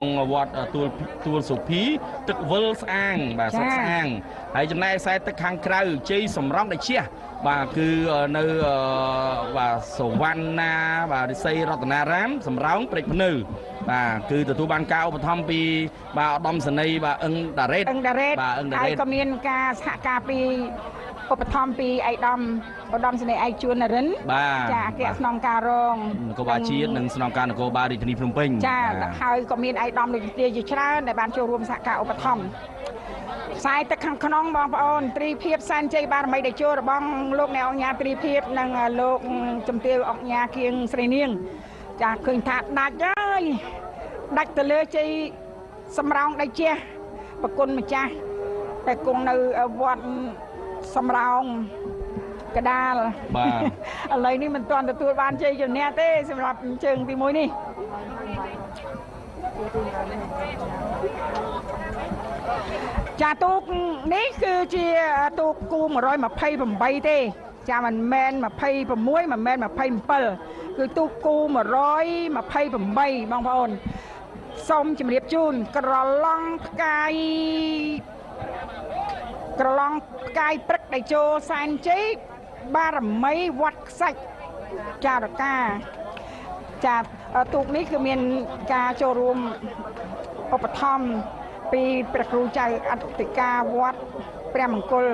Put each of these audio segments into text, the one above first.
វត្តទួលសុភីទឹកវិលស្អាងបាទស្អាងហើយចំណែកខ្សែទឹកខាងក្រៅជ័យសំរងដែលជះបាទគឺនៅបាទសវណ្ណាបាទរិស័យរតនារាមសំរោងព្រែកភ្នៅបាទគឺទទួលបានការឧបត្ថម្ភពីបាទឧត្តមសេនីយ៍បាទអឹងដារ៉េតបាទអឹងដារ៉េតហើយក៏មានការសហការពីឧបត្ថម្ភពីឧត្តមសេនីយ៍ឯកជួននរិនចាអគ្គស្នងការរងនគរបាលជាតិនិងស្នងការនគរបាលរាជធានីភ្នំពេញចាហើយក៏មានឯកឧត្តមលោកទាជាច្រើនដែលបានចូលរួមសហការឧបត្ថម្ភខ្សែទឹកខាងក្នុងបងប្អូនត្រីភិបសែនជ័យបារមីដែលចូលរបស់លោកអ្នកអង្គការត្រីភិបនិងលោកជំទាវអង្គការគៀងស្រីនាងចាឃើញថាដាច់ហើយដាច់ទៅលើជ័យសំរោងដៃជះប្រគុណម្ចាស់តែគង់នៅវត្តសំរោងកដាលបាទឥឡូវនេះមិនទាន់ទទួលបានជ័យជំនះទេសម្រាប់ជើងទី1នេះចាទូកនេះគឺជាទូកគូ128ទេចាមិនមែន26មិនមែន27គឺទូកគូ128បងប្អូនសូមជម្រាបជូនក្រឡង់ផ្កាយព្រឹកដេជោសែនជ័យបារមីវត្តខ្សាច់ចារកាចាទូកនេះគឺមានការចូលរួមឧបត្ថម្ភពីព្រះគ្រូចៅអធិការវត្តព្រះមង្គល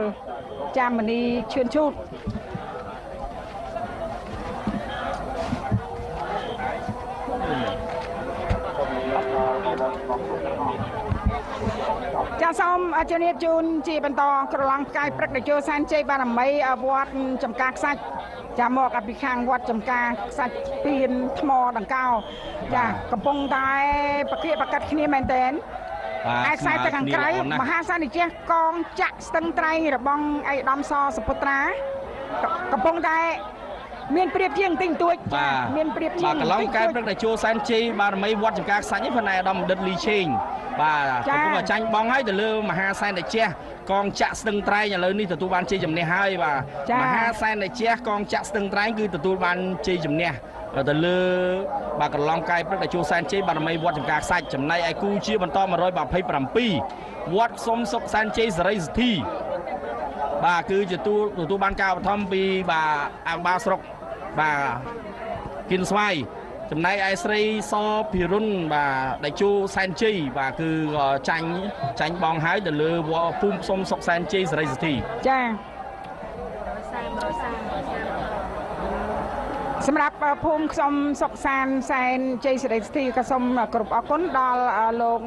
ចាមនីឈឿនឈូតចាសូមជំរាបជូនជាបន្តក្រឡង់ផ្កាយព្រឹកដេជោសែនជ័យបារមីវត្តចំការខ្សាច់ចាមកពីខាងវត្តចំការខ្សាច់ពៀនថ្មដង្កោចាកំពុងតែប្រគៀកប្រកាត់គ្នាមែនទែនឯខ្សែទឹកខាងក្រៅមហាសន្និជះកងចាក់ស្ទឹងត្រែងរបស់ឯកឧត្តមសសុពុត្រាកំពុងតែមានប្រៀបជាងទិញទួចមានប្រៀបជាងកន្លងកែព្រឹកដេជោសែនជ័យបារមីវត្តចំការខ្សាច់នេះផ្នែកឧត្តមបណ្ឌិតលីឆេងបាទកំពុងតែចាញ់បងហើយទៅលើមហាសែនតេជះកងចាក់ស្ទឹងត្រែងឥឡូវនេះទទួលបានជ័យជំនះហើយបាទមហាសែនតេជះកងចាក់ស្ទឹងត្រែងគឺទទួលបានជ័យជំនះទៅលើបាទកន្លងកាយព្រឹកដេជោសែនជ័យបារមីវត្តចំការខ្សាច់ចំណែកឯគូជាបន្ត127វត្តសុំសុកសែនជ័យសេរីសទ្ធីបាទគឺជាទទួលបានការឧបត្ថម្ភពីបាទអង្គការស្រុកបាទគិនស្វាយចំណែកឯស្រីសភិរុនបាទដេជោសែនជ័យបាទគឺចាញ់បងហើយទៅលើភូមិសុំសុកសែនជ័យសេរីសទ្ធីចាសម្រាប់ភូមិខ្ញុំសុកសានសែនជ័យសេរីសទ្ធីក៏សូមគោរពអរគុណដល់លោក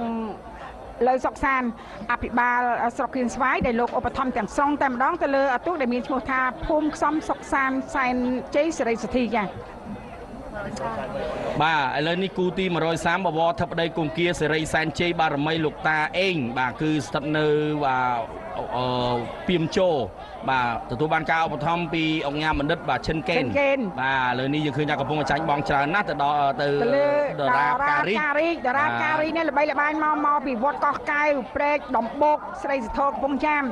លើសុកសានអភិបាលស្រុកគៀនស្វាយដែលលោកឧបត្ថម្ភទាំងស្រុងតែម្ដងទៅលើទូកដែលមានឈ្មោះថាភូមិខ្សំសុកសានសែនជ័យសេរីសទ្ធីចាបាទឥឡូវនេះគូទី130បវរធិបតីគង្គាសេរីសែនជ័យបារមីលោកតាអេងបាទគឺស្ថិតនៅបាទពីមជោបាទទទួលបានការឧបត្ថម្ភពីអង្គការបណ្ឌិតបាទឈិនកេនបាទឥឡូវនេះយើងឃើញថាកំពុងចាញ់បងច្រើនណាស់ទៅដល់ទៅតារាការីនេះល្បីល្បាញមកពីវត្តកោះកែវព្រែកដំបូកស្រីសធរកំពង់ចាម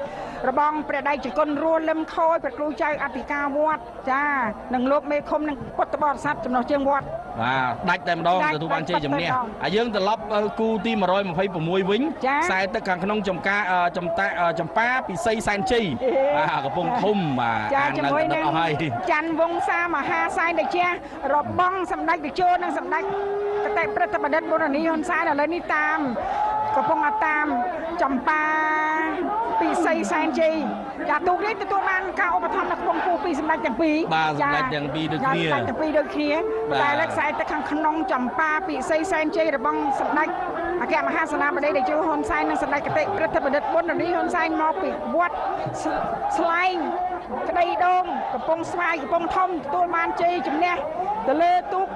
របងព្រះដៃចង្គន់រួលលឹមខូចព្រះគ្រូចៅអធិការវត្តចានិងលោកមេឃុំនិងពុទ្ធបរិស័ទចំណុះជើងវត្តបាទដាច់តែម្ដងទទួលបានជ័យជំនះហើយយើងត្រឡប់គូទី126វិញខ្សែទឹកខាងក្នុងចំប៉ាពិសីសែនជ័យបាទកំពុងធំបាទអាននៅដឹកអស់ហើយច័ន្ទវង្សាមហាសែនតេជះរបងសម្ដេចតេជោនិងសម្ដេចកតេព្រឹទ្ធបណ្ឌិតបុរនីហ៊ុនសែនឥឡូវនេះតាមកំពុងតាមចំប៉ាពិសីសែនជ័យចាទូកនេះទទួលបានការឧបត្ថម្ភនៅក្នុងគូពីសម្ដេចទាំងពីរបាទសម្ដេចទាំងពីរដូចគ្នាតែលើខ្សែទឹកខាងក្នុងចំប៉ាពិសីសែនជ័យរបស់សម្ដេចអគ្គមហាសេនាបតីតេជោហ៊ុនសែននិងសម្ដេចកតេព្រឹទ្ធបណ្ឌិតបុរនីហ៊ុនសែនមកពីវត្តស្លែងក្តីដងកំពង់ស្វាយកំពង់ធំទទួលបានជ័យជំនះទៅលើទូក